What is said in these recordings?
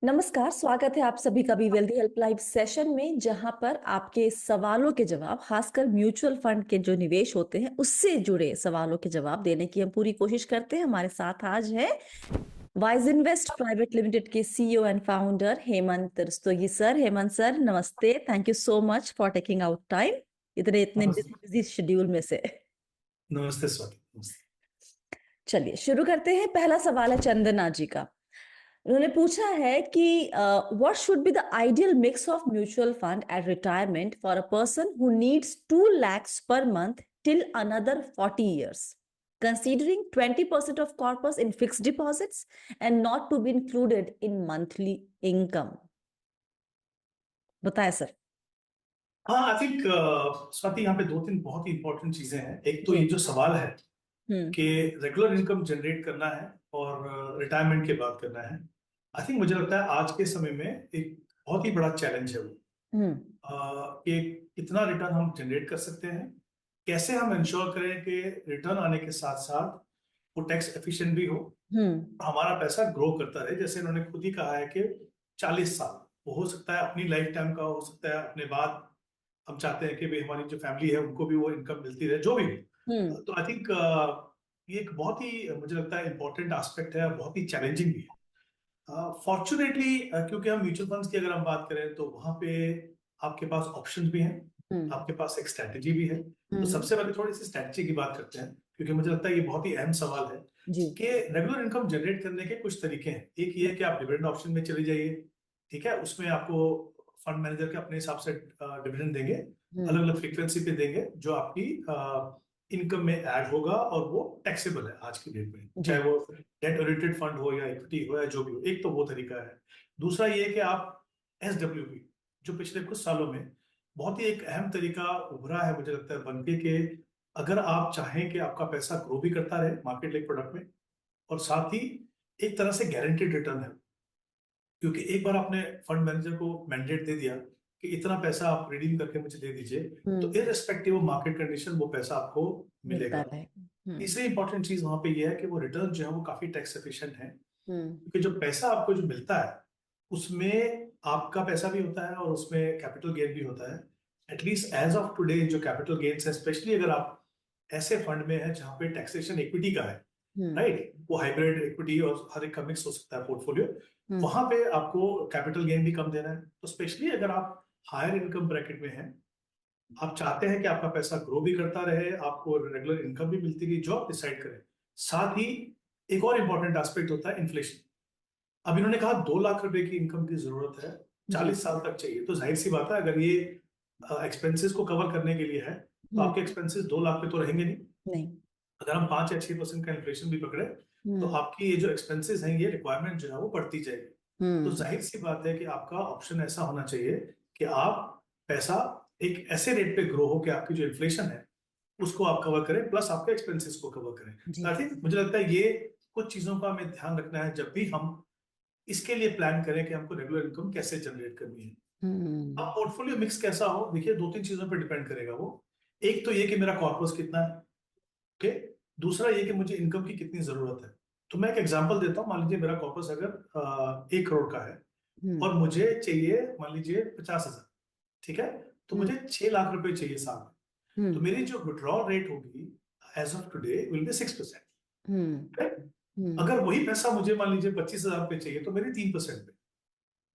नमस्कार, स्वागत है आप सभी का be wealthy help live session में, जहां पर आपके सवालों के जवाब, खासकर म्यूचुअल फंड के जो निवेश होते हैं उससे जुड़े सवालों के जवाब देने की हम पूरी कोशिश करते हैं। हमारे साथ आज है वाइज इन्वेस्ट प्राइवेट लिमिटेड के CEO and founder Hemant Rastogi sir. Hemant sir नमस्ते, thank you so much for taking out time इतने नमस्ते बिजी शेड्यूल में से। नमस्ते स्वाति। नमस्ते। चलिए शुरू करते हैं। पहला सवाल है चंदना जी का। उन्होंने पूछा है कि what should be the ideal mix of mutual fund eight retirement for a person who needs 2 lakhs per month till another 40 years, considering 20% of corpus in fixed deposits and not to be included in monthly income। बताएं sir. हाँ, I think Swati, यहाँ पे दो तीन बहुत ही important चीजें हैं। एक तो जी। ये जो सवाल है हम्म। कि रेगुलर इनकम जनरेट करना है और रिटायरमेंट के बाद करना है। आई थिंक मुझे लगता है आज के समय में एक बहुत ही बड़ा चैलेंज है वो हम्म। कि कितना रिटर्न हम जनरेट कर सकते हैं, कैसे हम इंश्योर करें कि रिटर्न आने के साथ साथ वो टैक्स एफिशिएंट भी हो, हमारा पैसा ग्रो करता रहे। जैसे इन्होंने खुद ही कहा है कि 40 साल वो हो सकता है, अपनी लाइफ टाइम का हो सकता है, अपने बाद हम चाहते हैं कि भाई हमारी जो फैमिली है उनको भी वो इनकम मिलती रहे, जो भी हो। तो आई थिंक ये एक बहुत ही मुझे लगता है इंपॉर्टेंट एस्पेक्ट है, बहुत ही चैलेंजिंग भी है। फॉर्चुनेटली क्योंकि हम म्यूचुअल फंड्स की अगर हम बात करें तो वहां पे आपके पास ऑप्शंस भी हैं, आपके पास एक स्ट्रैटेजी भी है। तो सबसे पहले थोड़ी सी स्ट्रैटेजी की बात करते हैं, क्योंकि मुझे लगता है ये बहुत ही अहम सवाल है कि रेगुलर इनकम जनरेट करने के कुछ तरीके हैं। एक ये है कि आप डिविडेंड ऑप्शन में चले जाइए, ठीक है। उसमें आपको फंड मैनेजर के अपने हिसाब से डिविडेंड देंगे, अलग अलग फ्रीक्वेंसी पे देंगे, जो आपकी इनकम में ऐड होगा और वो टैक्सेबल है आज की डेट में, चाहे वो डेट ओरिएंटेड फंड हो या इक्विटी हो या जो भी हो। एक तो वो तरीका है। दूसरा ये कि आप SWP, जो पिछले कुछ सालों में बहुत ही एक अहम तरीका उभरा है मुझे लगता है बनके, कि अगर आप चाहें कि आपका पैसा ग्रो भी करता रहे मार्केट लाइक प्रोडक्ट में, और साथ ही एक तरह से गारंटेड रिटर्न है, क्योंकि एक बार आपने फंड मैनेजर को मैंडेट दे दिया कि इतना पैसा आप रिडीम करके मुझे दे दीजिए, तो इररिस्पेक्टिव ऑफ मार्केट कंडीशन वो पैसा आपको मिलेगा। तीसरी इंपॉर्टेंट चीज वहां पे ये है कि वो रिटर्न जो है वो काफी टैक्स एफिशिएंट है, क्योंकि जो पैसा आपको जो मिलता है उसमें आपका पैसा भी होता है और उसमें कैपिटल गेन भी होता है। एटलीस्ट एज ऑफ टुडे जो कैपिटल गेन्स है, स्पेशली अगर आप ऐसे फंड में है जहां पे टैक्सेशन इक्विटी का है, राइट, वो हाइब्रिड इक्विटी और हर एक का मिक्स हो सकता है पोर्टफोलियो, वहां पे आपको कैपिटल गेन भी कम देना है। तो स्पेशली अगर आप हायर इनकम ब्रैकेट में हैं, आप चाहते हैं कि आपका पैसा ग्रो भी करता रहे, आपको रेगुलर इनकम भी मिलती रही, जो आप डिसाइड करें। साथ ही एक और इंपॉर्टेंट एस्पेक्ट होता है इन्फ्लेशन। अब इन्होंने कहा 2 लाख रुपए की इनकम की जरूरत है, 40 साल तक चाहिए, तो जाहिर सी बात है अगर ये एक्सपेंसेस को कवर करने के लिए है तो आपके एक्सपेंसेस 2 लाख पे तो रहेंगे नहीं। अगर हम 5 या 6% का इन्फ्लेशन भी पकड़े तो आपकी ये जो एक्सपेंसेस हैं, ये रिक्वायरमेंट जो है वो बढ़ती जाएगी। तो जाहिर सी बात है कि आपका ऑप्शन ऐसा होना चाहिए कि आप पैसा एक ऐसे रेट पे ग्रो हो कि आपकी जो इन्फ्लेशन है उसको आप कवर करें, प्लस आपके एक्सपेंसेस को कवर करें। आई थिंक मुझे लगता है ये कुछ चीजों का हमें ध्यान रखना है जब भी हम इसके लिए प्लान करें कि हमको रेगुलर इनकम कैसे जनरेट करनी है। अब पोर्टफोलियो मिक्स कैसा हो, देखिए 2-3 चीजों पर डिपेंड करेगा वो। एक तो ये कि मेरा कॉर्पस कितना है, ओके। दूसरा ये कि मुझे इनकम की कितनी जरूरत है। तो मैं एक एग्जांपल देता हूँ। मान लीजिए मेरा कॉर्पस अगर 1 करोड़ का है और मुझे चाहिए मान लीजिए 50,000, ठीक है, तो मुझे 6 लाख रुपए चाहिए साल में। तो मेरी जो विड्रॉल रेट होगी as of today will be 6%। अगर वही पैसा मुझे मान लीजिए 25,000 रुपए चाहिए तो मेरी 3% पे,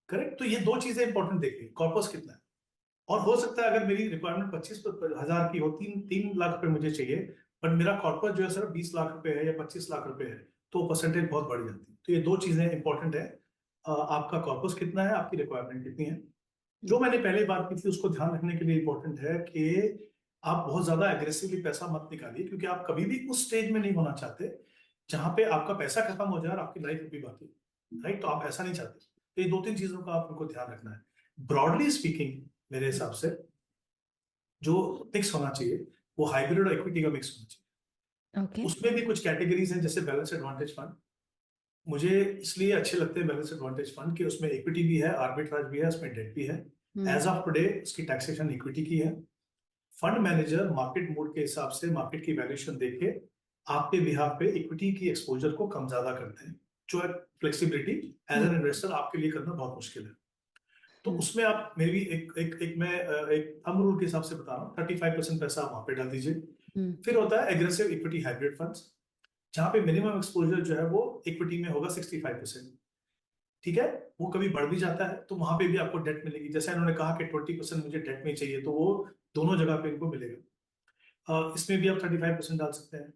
करेक्ट। तो ये दो चीजें इंपॉर्टेंट देखिए, कॉर्पस कितना है, और हो सकता है अगर मेरी रिक्वायरमेंट 25,000 की हो, 3 लाख रुपए मुझे चाहिए, पर मेरा कॉर्पस जो है सिर्फ 20 लाख रुपए है या 25 लाख रुपए है, तो परसेंटेज बहुत बढ़ जाती है। तो ये दो चीजें इंपॉर्टेंट है, आपका कॉर्पस कितना है, आपकी रिक्वायरमेंट कितनी है। जो मैंने पहले बात की थी उसको ध्यान रखने के लिए इंपॉर्टेंट है कि आप बहुत ज्यादा एग्रेसिवली पैसा मत निकालिए, क्योंकि आप कभी भी उस स्टेज में नहीं होना चाहते जहां पे आपका पैसा खत्म हो जाए और आपकी लाइफ रुकी बाकी, राइट। तो आप ऐसा नहीं चाहते। तो ये 2-3 चीजों का आपको ध्यान रखना है। ब्रॉडली स्पीकिंग मेरे हिसाब से जो मिक्स होना चाहिए वो हाइब्रिड और इक्विटी का मिक्स होना चाहिए। उसमें भी कुछ कैटेगरीज हैं, जैसे बैलेंस एडवांटेज फंड मुझे इसलिए अच्छे लगते हैं। बैलेंस एडवांटेज फंड कि उसमें इक्विटी भी है, आर्बिट्राज भी है, उसमें डेट भी है। एज ऑफ टुडे उसकी टैक्सेशन इक्विटी की है। फंड मैनेजर मार्केट मूड के हिसाब से मार्केट की वैल्यूएशन देख के आपके बिहाफ पे इक्विटी की एक्सपोजर को कम ज्यादा करते हैं। जो है फ्लेक्सिबिलिटी एज एन इन्वेस्टर आपके लिए करना बहुत मुश्किल है। तो उसमें आप मे बी एक थंब रूल के हिसाब से बता रहा हूँ, 35% पैसा आप वहां पे डाल दीजिए। फिर होता है एग्रेसिव इक्विटी हाइब्रिड फंड्स, जहां पे मिनिमम एक्सपोजर जो है वो इक्विटी में होगा 65%। ठीक है, वो कभी बढ़ भी जाता है तो वहां पे भी आपको डेट मिलेगी। जैसे इन्होंने कहा कि 20% मुझे डेट में चाहिए, तो वो दोनों जगह पे इनको मिलेगा। इसमें भी आप 35% डाल सकते हैं।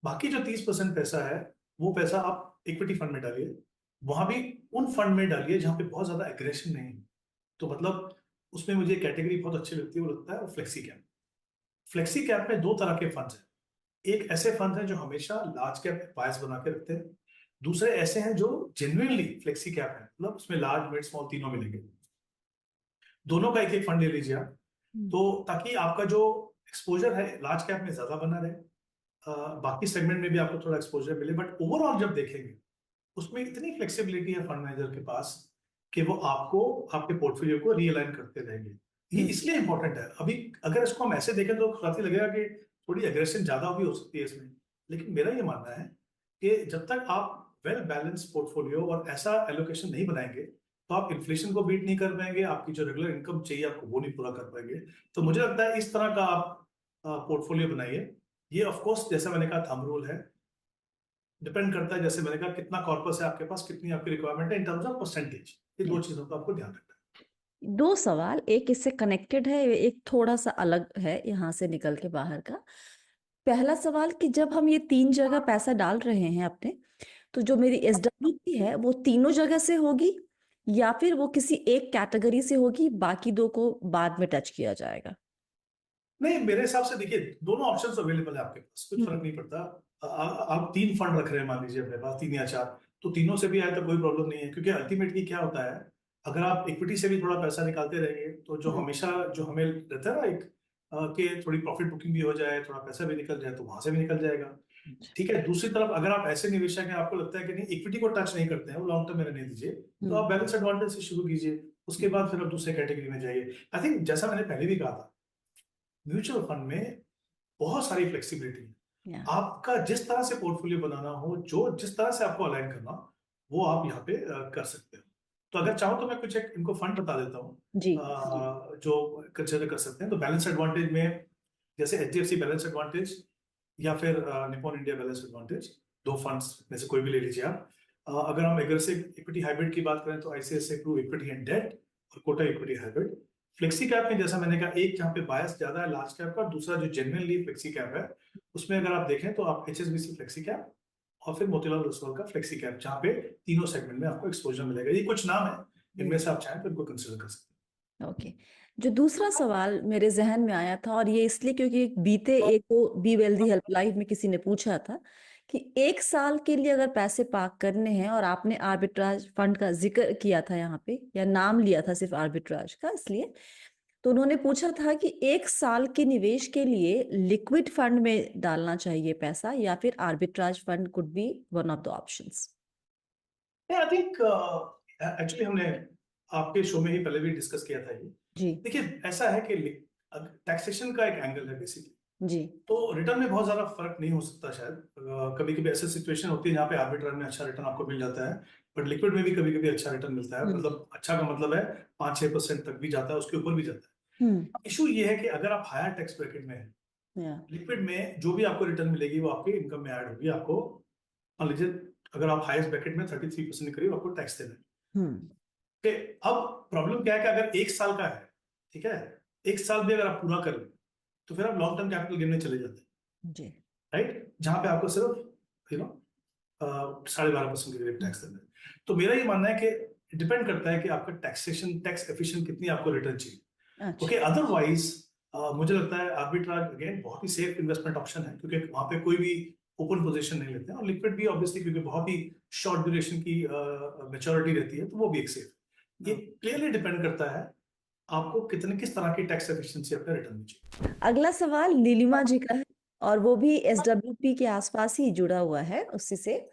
बाकी जो 30% पैसा है, वो पैसा आप इक्विटी फंड में डालिए। वहां भी उन फंड में डालिए जहां पे बहुत ज्यादा एग्रेशन नहीं है। तो मतलब उसमें मुझे कैटेगरी बहुत अच्छी लगती है, वो लगता है फ्लेक्सी कैप। फ्लेक्सी कैप में दो तरह के फंड्स हैं। एक ऐसे फंड हैं जो हमेशा लार्ज कैप बायस बना के रखते हैं। दूसरे ऐसे हैं जो जेन्युइनली फ्लेक्सी कैप है, मतलब उसमें लार्ज मिड स्मॉल तीनों मिलेंगे। दोनों का एक एक फंड ले लीजिए आप, तो ताकि आपका जो एक्सपोजर है लार्ज कैप में ज्यादा बना रहे, बाकी सेगमेंट में भी आपको थोड़ा एक्सपोजर मिले, बट ओवरऑल जब देखेंगे उसमें इतनी फ्लेक्सिबिलिटी है फंड मैनेजर के पास कि वो आपको आपके पोर्टफोलियो को रीअलाइन करते रहेंगे। ये इसलिए इंपॉर्टेंट है। अभी अगर इसको हम ऐसे देखें तो साथ ही लगेगा कि थोड़ी एग्रेशन ज्यादा भी हो सकती है इसमें, लेकिन मेरा ये मानना है कि जब तक आप वेल बैलेंस पोर्टफोलियो और ऐसा एलोकेशन नहीं बनाएंगे, तो आप इन्फ्लेशन को बीट नहीं कर पाएंगे, आपकी जो रेगुलर इनकम चाहिए आपको वो नहीं पूरा कर पाएंगे। तो मुझे लगता है इस तरह का आप पोर्टफोलियो बनाइए। ये ऑफ कोर्स जैसा मैंने कहा थंब रूल है, डिपेंड करता है, जैसे मैंने कहा कितना कॉर्पस है आपके पास, कितनी आपकी रिक्वायरमेंट है इन टर्म्स ऑफ परसेंटेज। ये दो चीजों का आपको ध्यान रखना है। दो सवाल, एक इससे कनेक्टेड है, एक थोड़ा सा अलग है यहाँ से निकल के बाहर का। पहला सवाल कि जब हम ये 3 जगह पैसा डाल रहे हैं अपने, तो जो मेरी SWP है वो तीनों जगह से होगी या फिर वो किसी एक कैटेगरी से होगी, बाकी दो को बाद में टच किया जाएगा? नहीं, मेरे हिसाब से देखिए दोनों ऑप्शंस अवेलेबल है आपके पास, कुछ फर्क नहीं पड़ता। आप 3 फंड रख रहे हैं मान लीजिए अपने पास, 3 या 4, तो तीनों से भी आए तो कोई प्रॉब्लम नहीं है, क्योंकि अल्टीमेटली क्या होता है, अगर आप इक्विटी से भी थोड़ा पैसा निकालते रहेंगे तो जो हमेशा जो हमें रहता है ना एक कि थोड़ी प्रॉफिट बुकिंग भी हो जाए, थोड़ा पैसा भी निकल जाए, तो वहां से भी निकल जाएगा। ठीक है, दूसरी तरफ अगर आप ऐसे निवेशक हैं, आपको लगता है कि नहीं इक्विटी को टच नहीं करते हैं, वो लॉन्ग टर्म में रहने दीजिए, तो आप बैलेंस एडवांटेज से शुरू कीजिए, उसके बाद फिर आप दूसरे कैटेगरी में जाइए। आई थिंक जैसा मैंने पहले भी कहा था, म्यूचुअल फंड में बहुत सारी फ्लेक्सिबिलिटी है। आपका जिस तरह से पोर्टफोलियो बनाना हो, जो जिस तरह से आपको अलाइन करना, वो आप यहाँ पे कर सकते हो। तो अगर चाहो तो मैं कुछ एक इनको फंड बता देता हूँ जी। जो कंसिडर कर सकते हैं। तो बैलेंस एडवांटेज में जैसे HDFC बैलेंस एडवांटेज या फिर निपॉन इंडिया बैलेंस एडवांटेज, दो फंड्स में से कोई भी ले लीजिए आप। अगर हम एग्रेसिव इक्विटी हाइब्रिड की बात करें तो ICICI Pru equity and debt और Kotak equity hybrid. Flexi cap में जैसा मैंने कहा, एक जहाँ पे बायस ज्यादा है लार्ज कैप का, और दूसरा जो जेन्युइनली फ्लेक्सी कैप है, उसमें अगर आप देखें तो आप HSBC फ्लेक्सी कैप और फिर मोतीलाल ओसवाल का फ्लेक्सी कैप, जहाँ पे तीनों सेगमेंट में आपको एक्सपोजर मिलेगा। ये कुछ नाम है, इनमें से आप चाहें तो इनको कंसिडर कर सकते हैं। ओके। जो दूसरा सवाल मेरे जहन में आया था, और ये इसलिए क्योंकि बीते एक को बी वेल्दी हेल्पलाइन में किसी ने पूछा था कि 1 साल के लिए अगर पैसे पार्क करने हैं, और आपने आर्बिट्राज फंड का जिक्र किया था यहाँ पे, या नाम लिया था सिर्फ आर्बिट्राज का, इसलिए तो उन्होंने पूछा था कि 1 साल के निवेश के लिए लिक्विड फंड में डालना चाहिए पैसा या फिर arbitrage fund could be one of the options. I think actually हमने आपके शो में ही पहले भी डिस्कस किया था ये। जी देखिए ऐसा है कि टैक्सेशन का एक एंगल है बेसिकली, जी। तो रिटर्न में बहुत ज्यादा फर्क नहीं हो सकता शायद। कभी कभी ऐसी सिचुएशन होती है जहाँ पे आर्बिट्राज में अच्छा रिटर्न आपको मिल जाता है, बट लिक्विड में भी कभी कभी अच्छा रिटर्न मिलता है। मतलब अच्छा का मतलब है 5-6% तक भी जाता है, उसके ऊपर भी जाता है। इशू ये है कि अगर आप हायर टैक्स ब्रैकेट में हैं, लिक्विड में जो भी आपको रिटर्न मिलेगी वो आपके इनकम में ऐड होगी। आपको मान लीजिए अगर आप हाईएस्ट ब्रैकेट में 33% के करीब आपको टैक्स देना है। कि अब प्रॉब्लम क्या है कि अगर 1 साल का है, ठीक है, 1 साल भी अगर आप पूरा कर लें तो फिर आप लॉन्ग टर्म कैपिटल गेन में चले जाते हैं जी। राइट, जहां पे आपको सिर्फ 12.5% के करीब टैक्स देना है। तो मेरा ये मानना है कि डिपेंड करता है कि आपका टैक्सेशन टैक्स एफिशिएंट कितनी आपको रिटर्न चाहिए। अच्छा। ओके, अदरवाइज मुझे लगता है आर्बिट्राज अगेन बहुत ही सेफ इन्वेस्टमेंट ऑप्शन है, क्योंकि वहां पे कोई भी ओपन पोजीशन नहीं लेते हैं, और लिक्विड भी ऑब्वियसली क्योंकि बहुत ही शॉर्ट ड्यूरेशन की मेच्योरिटी रहती है, तो वो भी एक सेफ। ये क्लियरली डिपेंड करता है आपको किस तरह की टैक्स एफिशिएंसी अपने रिटर्न में चाहिए। अगला सवाल नीलिमा जी का है, और वो भी SWP के आसपास ही जुड़ा हुआ है उसी से।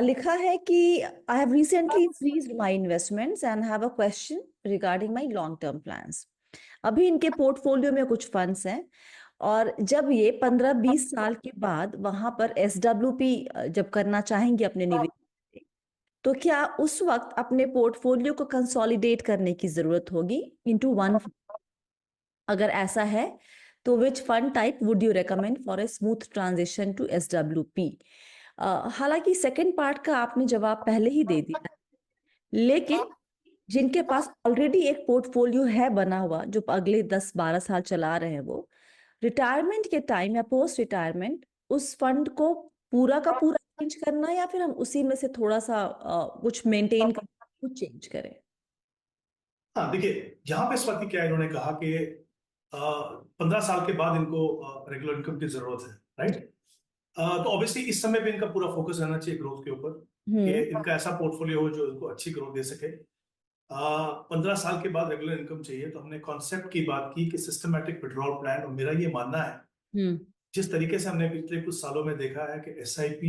लिखा है कि I have recently increased my investments and have a question regarding my long term plans. अभी इनके पोर्टफोलियो में कुछ फंड्स हैं और जब ये 15-20 साल के बाद वहां पर SWP जब करना चाहेंगे अपने निवेश, तो क्या उस वक्त अपने पोर्टफोलियो को कंसोलिडेट करने की जरूरत होगी इनटू वन? अगर ऐसा है तो which fund type would you recommend for a smooth transition to SWP? हालांकि सेकंड पार्ट का आपने जवाब पहले ही दे दिया, लेकिन जिनके पास ऑलरेडी एक पोर्टफोलियो है बना हुआ जो अगले 10-12 साल चला रहे हैं, वो रिटायरमेंट के टाइम या पोस्ट रिटायरमेंट उस फंड को पूरा का पूरा चेंज करना, या फिर हम उसी में से थोड़ा सा कुछ मेंटेन कर कुछ चेंज करें? हाँ देखिए, यहाँ पे स्वाति क्या है, इन्होंने कहा कि 15 साल के बाद इनको रेगुलर इनकम की जरूरत है, राइट? तो ऑब्वियसली इस समय पे इनका पूरा फोकस रहना चाहिए ग्रोथ के ऊपर, कि इनका ऐसा पोर्टफोलियो हो जो इनको अच्छी ग्रोथ दे सके। 15 साल के बाद रेगुलर इनकम चाहिए, तो हमने कॉन्सेप्ट की बात की कि सिस्टमैटिक विड्रॉल प्लान, और मेरा ये मानना है जिस तरीके से हमने पिछले कुछ सालों में देखा है कि SIP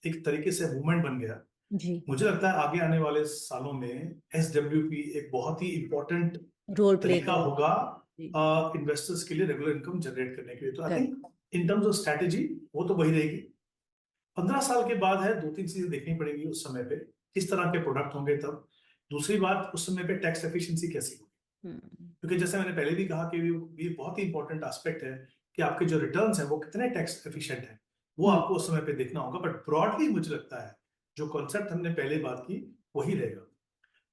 एक तरीके से मूवमेंट बन गया, जी, मुझे लगता है आगे आने वाले सालों में SWP एक बहुत ही इंपॉर्टेंट रोल प्ले तरीका होगा इन्वेस्टर्स के लिए रेगुलर इनकम जनरेट करने के लिए। तो I think in terms of strategy वो तो वही रहेगी। 15 साल के बाद है, 2-3 चीजें देखनी पड़ेगी उस समय पे, किस तरह के प्रोडक्ट होंगे तब। दूसरी बात, उस समय पे टैक्स एफिशिएंसी कैसी होगी, क्योंकि जैसे मैंने पहले भी कहा कि ये बहुत ही इंपॉर्टेंट एस्पेक्ट है कि आपके जो रिटर्न्स हैं वो कितने टैक्स एफिशिएंट हैं, वो आपको उस समय पे देखना होगा। बट ब्रॉडली मुझे लगता है जो कॉन्सेप्ट हमने पहले बात की वही रहेगा।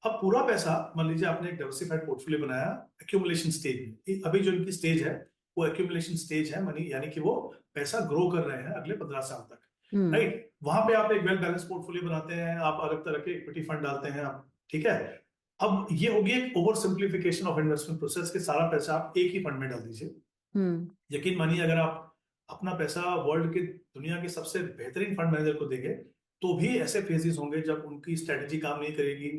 अब पूरा पैसा, मान लीजिए आपने एक डाइवर्सिफाइड पोर्टफोलियो बनाया एक्यूमुलेशन स्टेज में, अभी जो इनकी स्टेज है वो एक्यूमुलेशन स्टेज है, मनी यानी कि वो पैसा ग्रो कर रहे हैं अगले 15 साल तक, राइट? वहां पे आप एक वेल बैलेंस पोर्टफोलियो बनाते हैं, आप अलग तरह के इक्विटी फंड डालते हैं आप, ठीक है। अब ये होगी एक over simplification of investment process के, सारा पैसा आप एक ही फंड में डाल दीजिए। यकीन मानिए, अगर आप अपना पैसा वर्ल्ड के दुनिया के सबसे बेहतरीन फंड मैनेजर को देंगे तो भी ऐसे फेजेस होंगे जब उनकी स्ट्रेटेजी काम नहीं करेगी,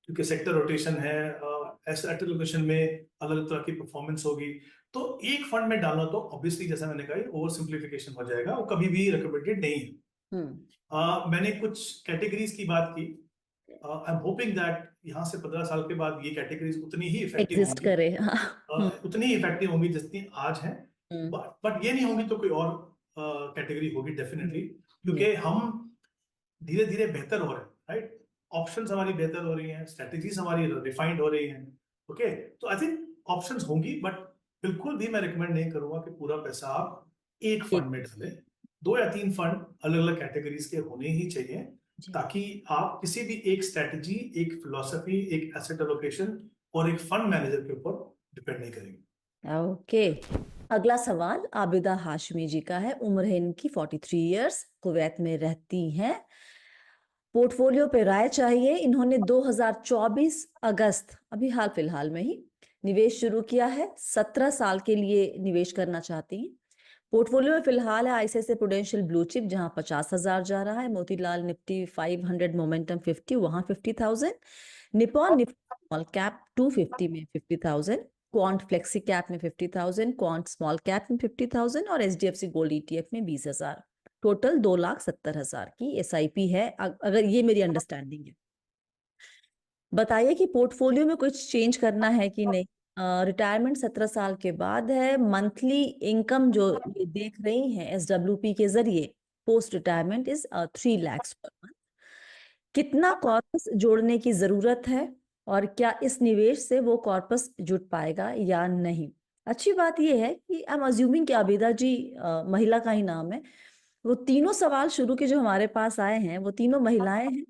क्योंकि सेक्टर रोटेशन है, एसेट एलोकेशन में अलग अलग तरह की परफॉर्मेंस होगी। तो एक फंड में डालना तो ऑब्वियसली, जैसा मैंने कहा, ओवर सिंप्लीफिकेशन हो जाएगा, वो कभी भी रिकमेंडेड नहीं है। मैंने कुछ कैटेगरीज की बात की, आई एम होपिंग दैट यहाँ से 15 साल के बाद ये कैटेगरीज उतनी ही इफेक्टिव एग्जिस्ट करे, उतनी ही इफेक्टिव होंगी जितनी आज है। बट ये नहीं होंगी तो कोई और कैटेगरी होगी डेफिनेटली, क्योंकि हम धीरे धीरे बेहतर हो रहे हैं, राइट? ऑप्शंस हमारी बेहतर हो रही हैं, स्ट्रेटेजीज हमारी रिफाइंड हो रही हैं। ओके, तो आई थिंक ऑप्शंस होंगी, बट बिल्कुल भी मैं रिकमेंड नहीं करूंगा कि पूरा पैसा आप एक फंड में डालें। 2 या 3 फंड अलग अलग कैटेगरीज के होने ही चाहिए, ताकि आप किसी भी एक स्ट्रेटेजी, एक फिलॉसफी, एक एसेट एलोकेशन और एक फंड मैनेजर के ऊपर डिपेंड नहीं करेंगे। ओके, अगला सवाल आबिदा हाशमी जी का है। उम्र है इनकी 43 इयर्स, कुवैत में रहती हैं। पोर्टफोलियो पे राय चाहिए। इन्होंने 2024 अगस्त, अभी हाल फिलहाल में ही निवेश शुरू किया है। 17 साल के लिए निवेश करना चाहती हैं। पोर्टफोलियो में फिलहाल है ICICI प्रूडेंशियल ब्लू चिप, जहां 50,000 जा रहा है। मोतीलाल निफ्टी 500 मोमेंटम 50, वहां 50,000। निपॉन निफ्टी स्मॉल कैप 250 में 50,000। क्वांट फ्लेक्सी कैप में 50,000, क्वांट स्मॉल कैप में 50,000 और HDFC गोल्ड ETF में 20,000। टोटल 2,70,000 की SIP है, अगर ये मेरी अंडरस्टैंडिंग है। बताइए कि पोर्टफोलियो में कुछ चेंज करना है कि नहीं। रिटायरमेंट 17 साल के बाद है। मंथली इनकम जो ये देख रही हैं SWP के जरिए post retirement is 3 lakhs per month. कितना कॉर्पस जोड़ने की जरूरत है और क्या इस निवेश से वो कॉर्पस जुट पाएगा या नहीं? अच्छी बात यह है कि आई एम अज्यूमिंग कि आबिदा जी महिला का ही नाम है। वो तीनों सवाल शुरू के जो हमारे पास आए हैं वो तीनों महिलाएं हैं,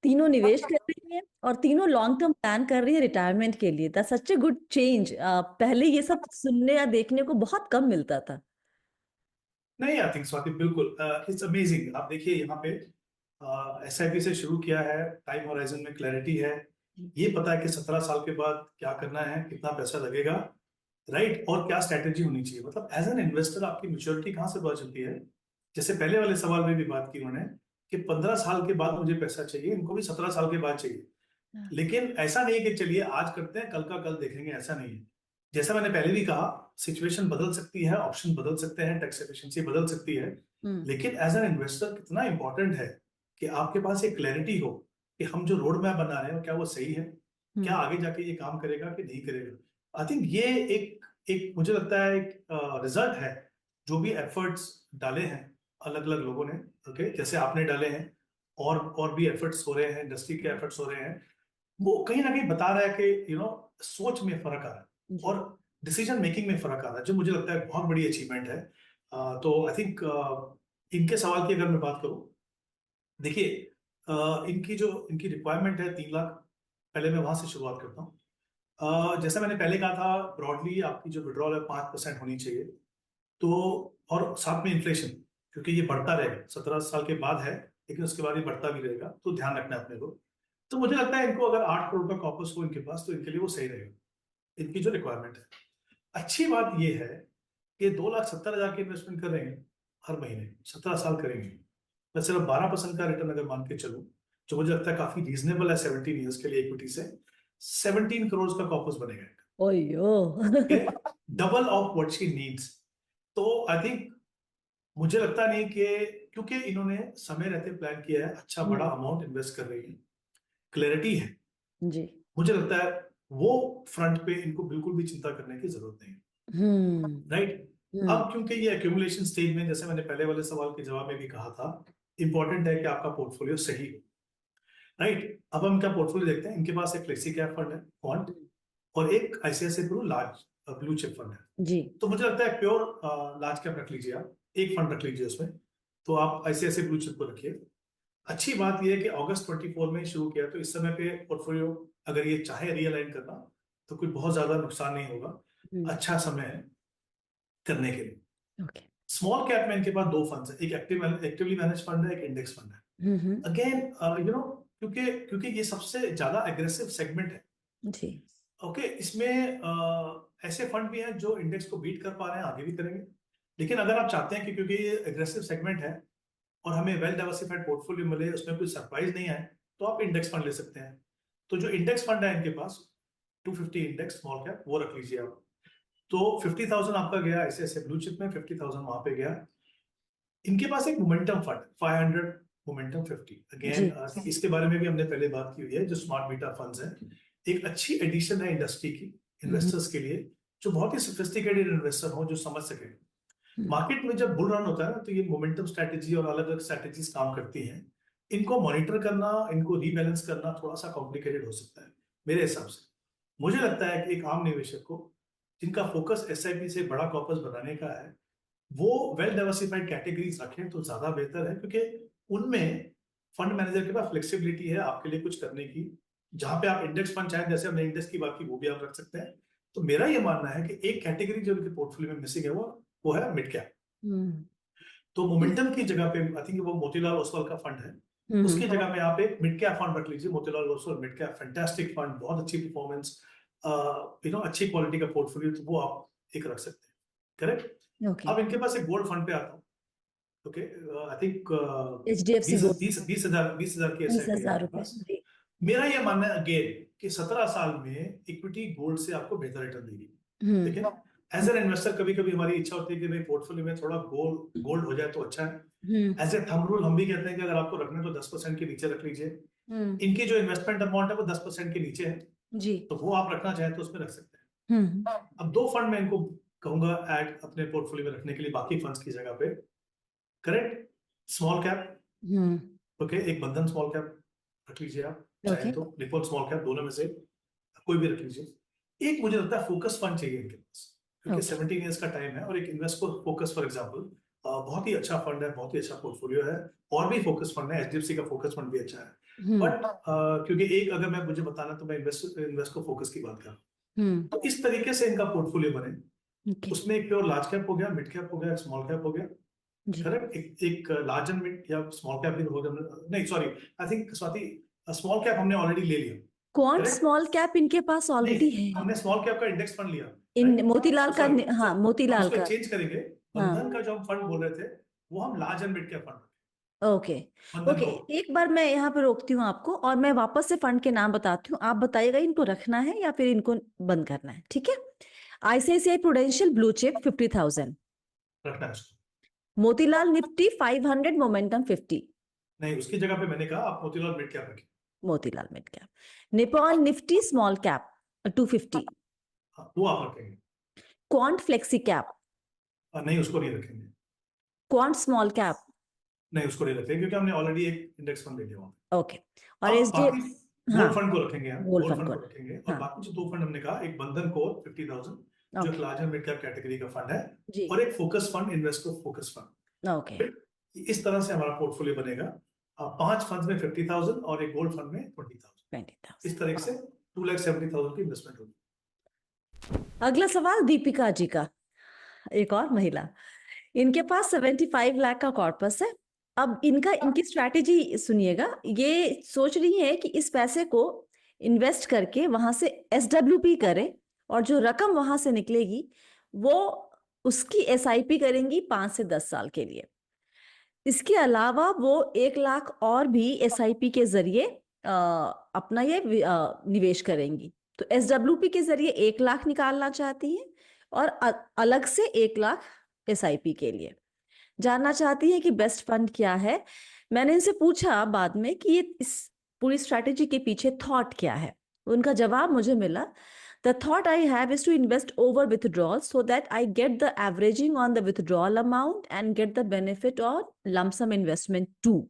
तीनों निवेश कर रही हैं और तीनों लॉन्ग टर्म प्लान कर रही है रिटायरमेंट के लिए। That's such a good change. पहले ये सब सुनने या देखने को बहुत कम मिलता था। नहीं, आई थिंक स्वाति बिल्कुल इट्स अमेजिंग। आप देखिए यहाँ पे SIP से शुरू किया है, टाइम होराइजन में क्लैरिटी है, ये पता है कि 17 साल के बाद क्या करना है, कितना पैसा लगेगा, राइट? और क्या स्ट्रेटेजी होनी चाहिए। मतलब एज एन इन्वेस्टर आपकी मैच्योरिटी कहाँ से पता चलती है? जैसे पहले वाले सवाल में भी बात की उन्होंने कि 15 साल के बाद मुझे पैसा चाहिए, इनको भी 17 साल के बाद चाहिए। लेकिन ऐसा नहीं कि चलिए आज करते हैं कल का कल देखेंगे, ऐसा नहीं है। जैसा मैंने पहले भी कहा, सिचुएशन बदल सकती है, ऑप्शन बदल सकते हैं, टैक्स एफिशिएंसी बदल सकती है, लेकिन एज एन इन्वेस्टर कितना इंपॉर्टेंट है कि आपके पास एक क्लैरिटी हो कि हम जो रोड मैप बना रहे हैं क्या वो सही है, क्या आगे जाके ये काम करेगा कि नहीं करेगा। आई थिंक ये एक एक मुझे लगता है एक रिजल्ट है जो भी एफर्ट्स डाले हैं अलग अलग लोगों ने, ओके, जैसे आपने डाले हैं और भी एफर्ट्स हो रहे हैं, इंडस्ट्री के एफर्ट्स हो रहे हैं, वो कहीं ना कहीं बता रहा है कि सोच में फर्क आ रहा है और डिसीजन मेकिंग में फर्क आ रहा है, जो मुझे लगता है बहुत बड़ी अचीवमेंट है। तो आई थिंक इनके सवाल की अगर मैं बात करूं, देखिए इनकी रिक्वायरमेंट है 3 लाख। पहले मैं वहां से शुरुआत करता हूँ। जैसा मैंने पहले कहा था, ब्रॉडली आपकी जो विड्रॉल है 5% होनी चाहिए। तो और साथ में इन्फ्लेशन, क्योंकि ये बढ़ता रहेगा, 17 साल के बाद है लेकिन उसके बाद ये बढ़ता भी रहेगा, तो ध्यान रखना है अपने को। तो मुझे लगता है इनको अगर 8 करोड़ का कॉर्पस हो इनके पास तो इनके लिए वो सही रहेगा, इनकी जो रिक्वायरमेंट है। अच्छी बात ये है कि 2,70,000 की इन्वेस्टमेंट कर रहे हैं हर महीने, 17 साल करेंगे, मैं सिर्फ 12% का रिटर्न अगर मान के चलूं, जो मुझे लगता है काफी रीजनेबल है 17 ईयर्स के लिए इक्विटी से, 17 करोड़ का कॉर्पस बनेगा, double of what she needs. तो आई थिंक मुझे लगता नहीं कि, क्योंकि इन्होंने समय रहते प्लान किया है, अच्छा बड़ा अमाउंट इन्वेस्ट कर रही है, क्लैरिटी है जी, मुझे लगता है वो फ्रंट पे इनको बिल्कुल भी चिंता करने की जरूरत नहीं है, राइट। अब क्योंकि ये एक्यूमुलेशन स्टेज में, जैसे मैंने पहले वाले सवाल के जवाब में भी कहा था, इंपॉर्टेंट है कि आपका पोर्टफोलियो सही हो, राइट। अब हम इनका पोर्टफोलियो देखते हैं। इनके पास एक फ्लेक्सी कैप फंड है, फंड, और एक ICICI pru large blue chip fund है जी। तो मुझे लगता है प्योर लार्ज कैप रख लीजिए, आप एक फंड रख लीजिए उसमें, तो आप आईसीआईसीआई ब्लू चिप को रखिए। अच्छी बात यह है कि अगस्त 24 में शुरू किया, तो इस समय पे पोर्टफोलियो अगर ये चाहे रीअलाइन करना तो कोई बहुत ज्यादा नुकसान नहीं होगा, अच्छा समय है करने के लिए। स्मॉल कैप में इनके पास 2 फंड्स है, एक एक्टिवली मैनेज फंड है, एक इंडेक्स फंड है। अगेन क्योंकि ये सबसे ज्यादा एग्रेसिव सेगमेंट है जी। ओके, इसमें ऐसे फंड भी हैं जो इंडेक्स को बीट कर पा रहे हैं, आगे भी करेंगे। लेकिन अगर आप चाहते हैं कि क्योंकि ये एग्रेसिव सेगमेंट है और हमें वेल डाइवर्सिफाइड पोर्टफोलियो मिले, उसमें कोई सरप्राइज नहीं आए, तो आप इंडेक्स फंड ले सकते हैं। तो जो इंडेक्स फंड है इनके पास 250 इंडेक्स स्मॉल कैप, वो रख लीजिए आप। तो 50,000 आपका गया ऐसे ऐसे ब्लू चिप में, 50,000 वहां पे गया। इनके पास एक मोमेंटम फंड 500 मोमेंटम 50, अगेन इसके बारे में भी हमने पहले बात की हुई है, जो स्मार्ट बीटा फंड्स है, एक अच्छी एडिशन है इंडस्ट्री की, इन्वेस्टर्स के लिए, जो बहुत ही सोफिस्टिकेटेड इन्वेस्टर हो, जो समझ सके। मार्केट में जब बुल रन होता है ना, तो ये मोमेंटम स्ट्रेटेजी और अलग अलग स्ट्रेटेजीज काम करती हैं। इनको मॉनिटर करना, इनको रीबैलेंस करना थोड़ा सा कॉम्प्लिकेटेड हो सकता है मेरे हिसाब से। मुझे लगता है कि एक आम निवेशक को, जिनका फोकस एसआईपी से बड़ा कॉर्पस बनाने का है, वो वेल डाइवर्सिफाइड कैटेगरीज रखें तो ज्यादा बेहतर है, क्योंकि उनमें फंड मैनेजर के पास फ्लेक्सिबिलिटी है आपके लिए कुछ करने की। जहां पे आप इंडेक्स फंड चाहें, जैसे हमने इंडेक्स की बात की, वो भी आप रख सकते हैं। तो मेरा ये मानना है कि एक कैटेगरी जो उनके पोर्टफोलियो में मिसिंग है, वो है मिड कैप। तो मोमेंटम की जगह पे आई थिंक वो मोतीलाल ओसवाल का फंड है, उसकी जगह में आप एक मिड कैप फंड रख लीजिए। Motilal Oswal mid cap, fantastic fund, बहुत अच्छी परफॉर्मेंस, अच्छी क्वालिटी का पोर्टफोलियो, तो वो आप एक रख सकते हैं, करेक्ट। अब इनके पास एक गोल्ड फंड पे आता हूँ, okay, I think HDFC gold 20,000 की एसआईपी है आपके पास। मेरा ये मानना है अगेन कि 17 साल में इक्विटी गोल्ड से आपको बेहतर रिटर्न देगी, ठीक है। एज एन इन्वेस्टर कभी कभी हमारी इच्छा होती है कि भाई पोर्टफोलियो में थोड़ा गोल्ड हो जाए तो अच्छा है। एज ए थंब रूल हम भी कहते हैं कि अगर आपको रखना है तो 10% के नीचे रख लीजिए। इनकी जो इन्वेस्टमेंट अमाउंट है वो 10% के नीचे है जी, तो वो आप रखना चाहें तो उसमें रख सकते हैं। अब 2 फंड में इनको कहूंगा ऐड अपने पोर्टफोलियो में रखने के लिए, बाकी फंड्स की जगह पे, करेक्ट। स्मॉल कैप, ओके, एक बंधन स्मॉल कैप रख लीजिए आप, चाहे तो निपॉन स्मॉल कैप, दोनों में से कोई भी रख लीजिए। एक मुझे लगता है फोकस फंड चाहिए इनके पास, क्योंकि 17 ईयर्स का टाइम है, और एक इन्वेस्ट फोकस फॉर एग्जांपल बहुत ही अच्छा फंड है, बहुत ही अच्छा पोर्टफोलियो है, और भी फोकस फंड है, एचडीएफसी का फोकस फंड भी अच्छा है। बट क्योंकि एक अगर मैं मुझे बताना तो मैं इन्वेस्ट को फोकस की बात कर रहा हूँ। तो इस तरीके से इनका पोर्टफोलियो बने, उसमें एक प्योर लार्ज कैप हो गया, मिड कैप हो गया, स्मॉल कैप हो गया, करेक्ट। एक लार्ज एंड मिड या स्मॉल कैप भी होगा, नहीं sorry, I think Swati small cap हमने ऑलरेडी ले लिया। कौन स्मॉल कैप इनके पास ऑलरेडी है? हमने स्मॉल कैप का इंडेक्स फंड लिया, इन मोतीलाल का, हाँ मोतीलाल का चेंज करेंगे। बंधन का जो हम फंड बोल रहे थे वो हम large and mid cap fund. Okay okay, एक बार मैं यहाँ पे रोकती हूँ आपको, और मैं वापस से फंड के नाम बताती हूँ, आप बताइएगा इनको रखना है या फिर इनको बंद करना है, ठीक है। आईसीआईसीआई प्रूडेंशियल ब्लू चिप 50,000 रखना है, मोतीलाल निफ्टी 500 मोमेंटम 50, नहीं उसकी जगह पे मैंने कहा आप मोतीलाल मिड कैप रखिए, Motilal mid cap. Nippon Nifty small cap 250, वो आप रखेंगे। Quant flexi cap? नहीं, उसको नहीं रखेंगे। Quant small cap? नहीं, उसको नहीं रखेंगे क्योंकि हमने ऑलरेडी एक इंडेक्स फंड ले लिया वहां पे। ओके। और अब एसडीएफ? बाकी हाँ, गोल्ड फंड को रखेंगे, हम गोल्ड गोल्ड फंड फंड को। को रखेंगे, और हाँ, बाकी जो दो फंड हमने कहा, एक बंधन कोर 50,000 जो एक okay large and mid cap category का फंड है, जी, और एक focus fund, investor focus fund. Okay. इस तरह से हमारा पोर्टफोलियो बनेगा। 5 फंड में 50,000 और एक गोल्ड फंड में 20,000। 20,000। इस तरह से 2,70,000 की इन्वेस्टमेंट होगी। अगला सवाल दीपिका जी का, एक और महिला। इनके पास 75 लाख का कॉर्पस है। अब इनकी स्ट्रैटेजी सुनिएगा। ये सोच रही है कि इस पैसे को इन्वेस्ट करके वहां से एसडब्ल्यूपी करें, और जो रकम वहां से निकलेगी वो उसकी एसआईपी करेंगी 5 से 10 साल के लिए। इसके अलावा वो 1 लाख और भी एसआईपी के जरिए अपना ये निवेश करेंगी। तो एसडब्ल्यूपी के जरिए 1 लाख निकालना चाहती है, और अलग से 1 लाख एसआईपी के लिए। जानना चाहती है कि बेस्ट फंड क्या है। मैंने इनसे पूछा बाद में कि ये इस पूरी स्ट्रैटेजी के पीछे थॉट क्या है। उनका जवाब मुझे मिला, the thought I have is to invest over withdrawal so that I get the averaging on the withdrawal amount and get the benefit on lumpsum investment too.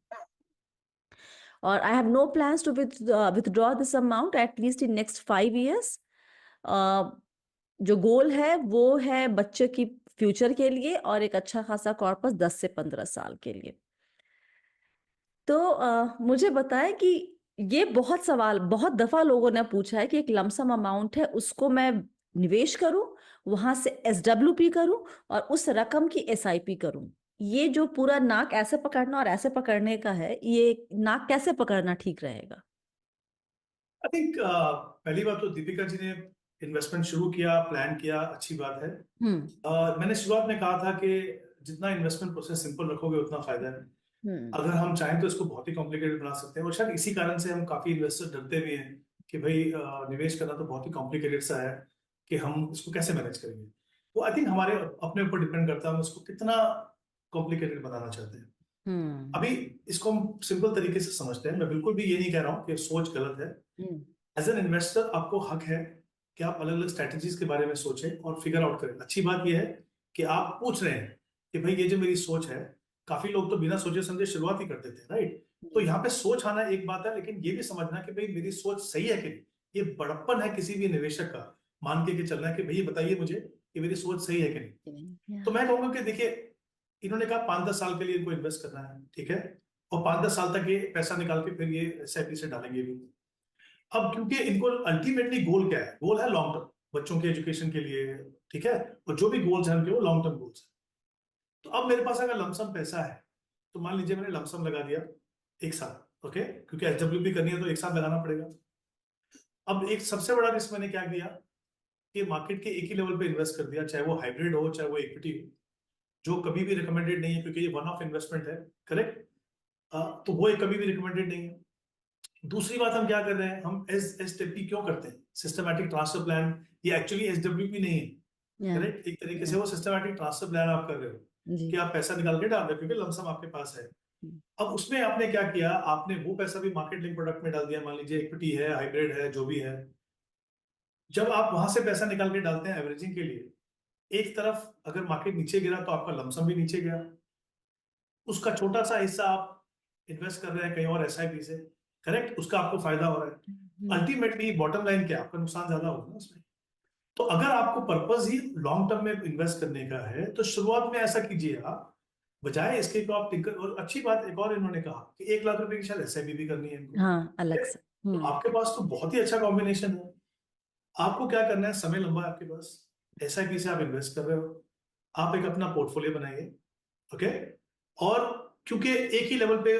और I have no plans to withdraw this amount at least in next 5 years। जो गोल है वो है बच्चे की future के लिए, और एक अच्छा खासा कॉर्पस 10 से 15 साल के लिए। तो मुझे बताएं कि ये बहुत दफा लोगों ने पूछा है कि एक लमसम अमाउंट है, उसको मैं निवेश करूं, वहां से एसडब्ल्यूपी करूं, और उस रकम की एसआईपी करूं। ये जो पूरा नाक ऐसे पकड़ना और ऐसे पकड़ने का है, ये नाक कैसे पकड़ना ठीक रहेगा? आई थिंक पहली बात तो दीपिका जी ने इन्वेस्टमेंट शुरू किया, प्लान किया, अच्छी बात है। हम्म। मैंने शुरुआत में कहा था कि जितना इन्वेस्टमेंट प्रोसेस सिंपल रखोगे उतना फायदा है। हम्म। अगर हम चाहें तो इसको बहुत ही कॉम्प्लिकेटेड बना सकते हैं, और शायद इसी कारण से हम काफी इन्वेस्टर डरते भी हैं कि भाई निवेश करना तो बहुत ही कॉम्प्लिकेटेड सा है कि हम इसको कैसे मैनेज करेंगे। वो आई थिंक हमारे अपने ऊपर डिपेंड करता है हम इसको कितना कॉम्प्लिकेटेड बनाना चाहते हैं। हम्म। अभी इसको हम सिंपल तरीके से समझते हैं। मैं बिल्कुल भी ये नहीं कह रहा हूँ कि सोच गलत है। हम्म। एज एन इन्वेस्टर आपको हक है कि आप अलग अलग स्ट्रेटेजीज के बारे में सोचें और फिगर आउट करें। अच्छी बात यह है कि आप पूछ रहे हैं कि भाई ये जो मेरी सोच है, काफी लोग तो बिना सोचे समझे शुरुआत ही कर देते हैं, राइट? तो यहाँ पे सोच आना एक बात है, लेकिन ये भी समझना कि भाई मेरी सोच सही है कि नहीं। ये बड़प्पन है किसी भी निवेशक का मान के चलना है कि भाई बताइए मुझे कि मेरी सोच सही है कि नहीं। तो मैं कहूंगा कि देखिए, इन्होंने कहा 5-10 साल के लिए इनको इन्वेस्ट करना है, ठीक है, और 5-10 साल तक ये पैसा निकाल के फिर ये एसआईपी से डालेंगे भी। अब क्योंकि इनको अल्टीमेटली गोल क्या है, गोल है लॉन्ग टर्म, बच्चों के एजुकेशन के लिए, ठीक है, और जो भी गोल्स हैं उनके वो लॉन्ग टर्म गोल्स हैं। तो अब मेरे पास अगर लमसम पैसा है, तो मान लीजिए मैंने लमसम लगा दिया 1 साल, ओके, क्योंकि एसडब्ल्यूपी करनी है तो 1 साल लगाना पड़ेगा। अब एक सबसे बड़ा रिस्क मैंने क्या किया कि मार्केट के एक ही लेवल पे इन्वेस्ट कर दिया, चाहे वो हाइब्रिड हो चाहे वो इक्विटी हो, जो कभी भी रिकमेंडेड नहीं है क्योंकि ये वन ऑफ इन्वेस्टमेंट है, करेक्ट। तो वो एक कभी भी रिकमेंडेड नहीं है। दूसरी बात हम क्या कर रहे हैं, हम एसटीपी क्यों करते हैं, सिस्टमैटिक ट्रांसफर प्लान, ये एक्चुअली एसडब्ल्यूपी नहीं है, करेक्ट। एक तरीके से वो सिस्टमैटिक ट्रांसफर प्लान आप कर रहे हो कि आप पैसा निकाल के डाल रहे हो क्योंकि लमसम आपके पास है। अब उसमें आपने क्या किया, आपने वो पैसा भी मार्केट लिंक प्रोडक्ट में डाल दिया, मान लीजिए इक्विटी है, हाइब्रिड है, जो भी है। जब आप वहां से पैसा निकाल के डालते हैं एवरेजिंग के लिए, एक तरफ अगर मार्केट नीचे गिरा तो आपका लमसम भी नीचे गया, उसका छोटा सा हिस्सा आप इन्वेस्ट कर रहे हैं कहीं और एसआईपी से, करेक्ट, उसका आपको फायदा हो रहा है। अल्टीमेटली बॉटम लाइन क्या, आपका नुकसान ज्यादा होगा ना उसमें। तो अगर आपको पर्पस ही लॉन्ग टर्म में इन्वेस्ट करने का है तो शुरुआत में ऐसा कीजिए आप, बजाय इसके को आप टिकर। और अच्छी बात एक और इन्होंने कहा कि 1 लाख रुपए की शायद एसआईपी भी करनी है इनको, हाँ, अलग से। तो आपके पास तो बहुत ही अच्छा कॉम्बिनेशन है। आपको क्या करना है, समय लंबा है आपके पास, एसआईपी से आप इन्वेस्ट कर रहे हो, आप एक अपना पोर्टफोलियो बनाइए, ओके। और क्योंकि एक ही लेवल पे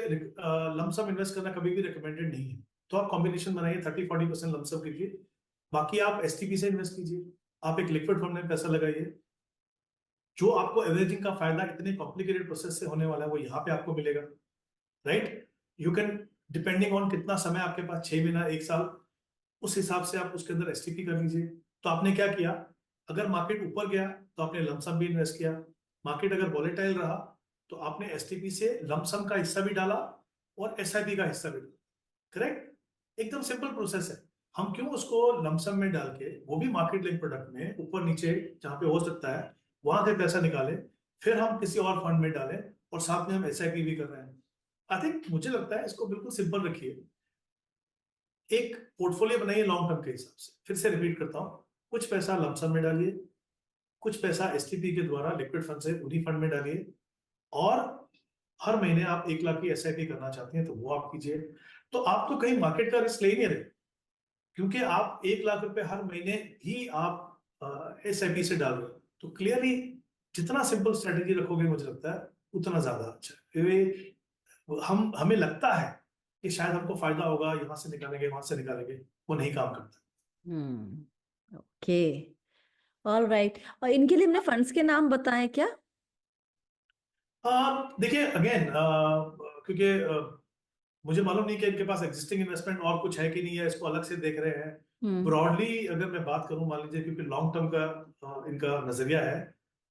लमसम इन्वेस्ट करना कभी भी रिकमेंडेड नहीं है, तो आप कॉम्बिनेशन बनाइए, 30-40% लमसम कीजिए, बाकी आप एसटीपी से इन्वेस्ट कीजिए, आप एक लिक्विड फंड में पैसा लगाइए। जो आपको एवरेजिंग का फायदा इतने कॉम्प्लिकेटेड प्रोसेस से होने वाला है वो यहाँ पे आपको मिलेगा, right. You can, depending on कितना समय आपके पास, 6 महीना, 1 साल, उस हिसाब से आप उसके अंदर एसटीपी कर लीजिए। तो आपने क्या किया, अगर मार्केट ऊपर गया तो आपने लमसम भी इन्वेस्ट किया, मार्केट अगर वॉलेटाइल रहा तो आपने एसटीपी से लमसम का हिस्सा भी डाला और एसआईपी का हिस्सा भी डाला, करेक्ट। एकदम सिंपल प्रोसेस है। हम क्यों उसको लमसम में डाल के, वो भी मार्केट लिंक प्रोडक्ट में, ऊपर नीचे जहां पे हो सकता है वहां से पैसा निकालें, फिर हम किसी और फंड में डालें, और साथ में हम एसआईपी भी कर रहे हैं। आई थिंक मुझे लगता है इसको बिल्कुल सिंपल रखिए, एक पोर्टफोलियो बनाइए लॉन्ग टर्म के हिसाब से। फिर से रिपीट करता हूँ, कुछ पैसा लमसम में डालिए, कुछ पैसा एसटीपी के द्वारा लिक्विड फंड से उन्हीं फंड में डालिए, और हर महीने आप 1 लाख की एसआईपी करना चाहते हैं तो वो आप कीजिए। तो आप तो कहीं मार्केट का रिस्क ले ही नहीं रहे, क्योंकि आप 1 लाख रुपए हर महीने भी आप एसआईपी से डाल रहे हो। तो क्लियरली जितना सिंपल स्ट्रेटेजी रखोगे मुझे लगता है उतना ज्यादा अच्छा है। हमें लगता है कि शायद हमको फायदा होगा, यहाँ से निकालेंगे वहां से निकालेंगे, वो नहीं काम करता। Okay, all right. और इनके लिए हमने फंड्स के नाम बताएं क्या? देखिए अगेन, क्योंकि मुझे मालूम नहीं कि इनके पास एग्जिस्टिंग इन्वेस्टमेंट और कुछ है कि नहीं है, इसको अलग से देख रहे हैं। ब्रॉडली अगर मैं बात करूं, मान लीजिए क्योंकि लॉन्ग टर्म का इनका नजरिया है,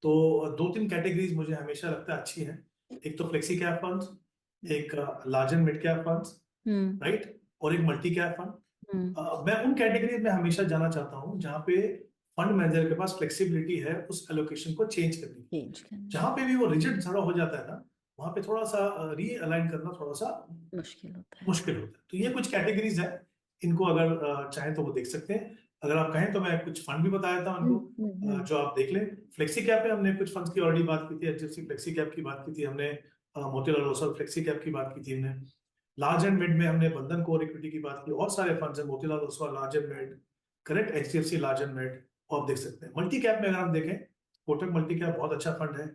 तो 2-3 कैटेगरीज मुझे हमेशा लगता है अच्छी हैं। एक तो फ्लेक्सी कैप फंड्स, एक large and mid cap funds, right, और एक मल्टी कैप फंड। मैं उन कैटेगरीज में हमेशा जाना चाहता हूं जहां पे फंड मैनेजर के पास फ्लेक्सिबिलिटी है उस एलोकेशन को चेंज करने की। जहां पे भी वो रिजिड थोड़ा हो जाता है ना, वहां पे थोड़ा सा रीअलाइन करना थोड़ा सा मुश्किल होता है। मुश्किल होता है। तो ये कुछ कैटेगरीज है, इनको अगर चाहें तो वो देख सकते हैं। अगर आप कहें तो मैं कुछ फंड भी बता देता हूं उनको, जो आप देख लें। फ्लेक्सी कैप में हमने कुछ फंड्स की ऑलरेडी बात की थी, एचडीएफसी फ्लेक्सी कैप की बात की थी हमने, मोतीलाल ओसवाल फ्लेक्सी कैप की बात की थी हमने। लार्ज एंड मिड में हमने बंधन कोर इक्विटी की बात की, और सारे फंड्स हैं, Motilal Oswal large and mid, correct, HDFC large and mid, वो आप देख सकते हैं। मल्टी कैप में अगर हम देखें, कोटक मल्टी कैप बहुत अच्छा फंड है,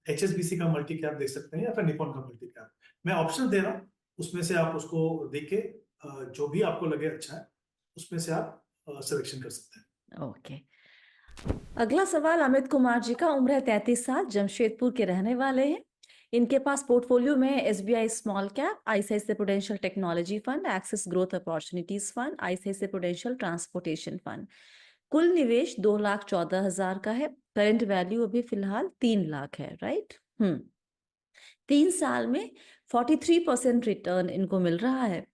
एचएसबीसी का मल्टी कैप देख सकते हैं, या फिर निपॉन का मल्टी कैप। मैं ऑप्शन दे रहा हूँ, उसमें से आप उसको देख के जो भी आपको लगे अच्छा है उसमें से आप सिलेक्शन कर सकते हैं। ओके, अगला सवाल अमित कुमार जी का। उम्र है 33 साल, जमशेदपुर के रहने वाले हैं। इनके पास पोर्टफोलियो में SBI small cap, ICICI Prudential technology fund, axis growth opportunities fund, ICICI Prudential transportation fund. कुल निवेश 2,14,000 का है। करंट वैल्यू अभी फिलहाल 3 लाख है, राइट? 3 साल में 43% रिटर्न इनको मिल रहा है।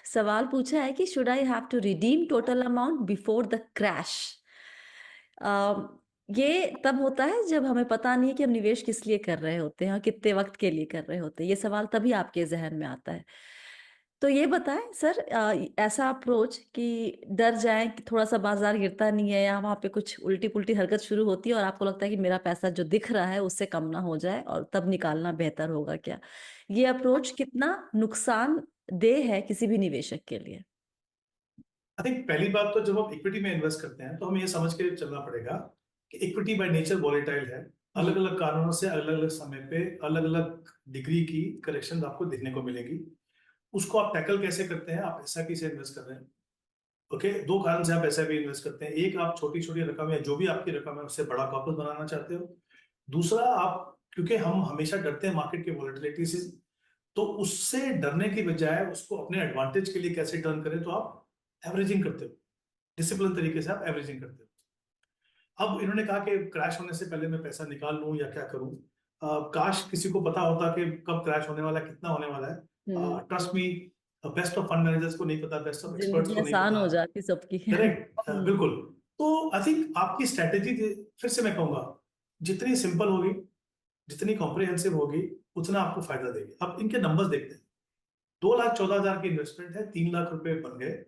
सवाल पूछा है कि should I have to redeem total amount before the crash? ये तब होता है जब हमें पता नहीं है कि हम निवेश किस लिए कर रहे होते हैं और कितने वक्त के लिए कर रहे होते हैं। ये सवाल तभी आपके जहन में आता है। तो ये बताएं सर, ऐसा अप्रोच कि डर जाए कि थोड़ा सा बाजार गिरता नहीं है या वहां पे कुछ उल्टी पुल्टी हरकत शुरू होती है और आपको लगता है कि मेरा पैसा जो दिख रहा है उससे कम ना हो जाए और तब निकालना बेहतर होगा क्या? ये अप्रोच कितना नुकसानदेह है किसी भी निवेशक के लिए? आई थिंक पहली बात तो जब हम इक्विटी में इन्वेस्ट करते हैं तो हमें ये समझ के चलना पड़ेगा कि इक्विटी बाय नेचर वॉलेटाइल है। अलग अलग कारणों से अलग अलग समय पे अलग अलग डिग्री की करेक्शन आपको देखने को मिलेगी। उसको आप टैकल कैसे करते हैं? आप एसआईपी से इन्वेस्ट कर रहे हैं, ओके, 2 कारण से आप एसआईपी इन्वेस्ट करते हैं। एक, आप छोटी छोटी रकम या जो भी आपकी रकम है उससे बड़ा कॉर्पस बनाना चाहते हो। दूसरा, आप, क्योंकि हम हमेशा डरते हैं मार्केट के वॉलेटिलिटी से, तो उससे डरने की बजाय उसको अपने एडवांटेज के लिए कैसे टर्न करें, तो आप एवरेजिंग करते हो, डिसिप्लिन तरीके से आप एवरेजिंग करते हो। अब इन्होंने कहा कि क्रैश होने से पहले मैं पैसा निकाल लूं या क्या करूं। काश किसी को पता होता कि कब क्रैश होने वाला है, कितना होने वाला है। Trust me, best of fund managers को नहीं पता, बेस्ट ऑफ एक्सपर्ट्स जिंदगी को नहीं आसान पता। हो जाती सबकी। करेक्ट, बिल्कुल। तो आई थिंक आपकी स्ट्रेटेजी, फिर से मैं कहूंगा, जितनी सिंपल होगी, जितनी कॉम्प्रिहेंसिव होगी, उतना आपको फायदा देगी। अब इनके नंबर्स देखते हैं। 2,14,000 की इन्वेस्टमेंट है, 3 लाख रुपए बन गए,